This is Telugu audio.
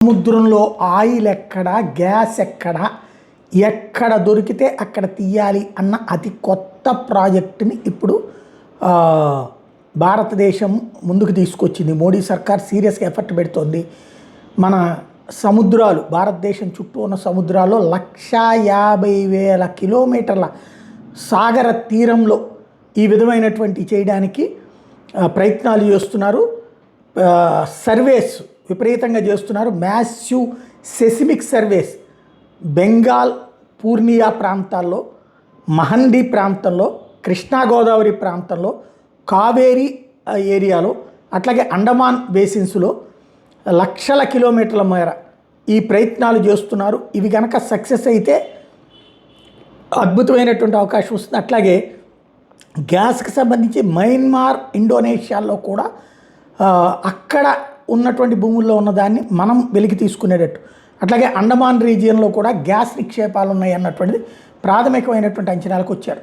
సముద్రంలో ఆయిల్ ఎక్కడ, గ్యాస్ ఎక్కడ, ఎక్కడ దొరికితే అక్కడ తీయాలి అన్న అతి కొత్త ప్రాజెక్టుని ఇప్పుడు భారతదేశం ముందుకు తీసుకొచ్చింది. మోడీ సర్కార్ సీరియస్గా ఎఫర్ట్ పెడుతోంది. మన సముద్రాలు, భారతదేశం చుట్టూ ఉన్న సముద్రాల్లో 150,000 కిలోమీటర్ల సాగర తీరంలో ఈ విధమైనటువంటి చేయడానికి ప్రయత్నాలు చేస్తున్నారు. సర్వేస్ విపరీతంగా చేస్తున్నారు. మ్యాసివ్ సెసిమిక్ సర్వేస్ బెంగాల్, పూర్నియా ప్రాంతాల్లో, మహండి ప్రాంతంలో, కృష్ణా గోదావరి ప్రాంతంలో, కావేరీ ఏరియాలో, అట్లాగే అండమాన్ బేసిన్స్లో లక్షల కిలోమీటర్ల మేర ఈ ప్రయత్నాలు చేస్తున్నారు. ఇవి కనుక సక్సెస్ అయితే అద్భుతమైనటువంటి అవకాశం వస్తుంది. అట్లాగే గ్యాస్కి సంబంధించి మయన్మార్, ఇండోనేషియాలో కూడా అక్కడ ఉన్నటువంటి భూముల్లో ఉన్నదాన్ని మనం వెలికి తీసుకునేటట్టు, అట్లాగే అండమాన్ రీజియన్లో కూడా గ్యాస్ నిక్షేపాలు ఉన్నాయి అన్నటువంటిది ప్రాథమికమైనటువంటి అంచనాలకు వచ్చారు.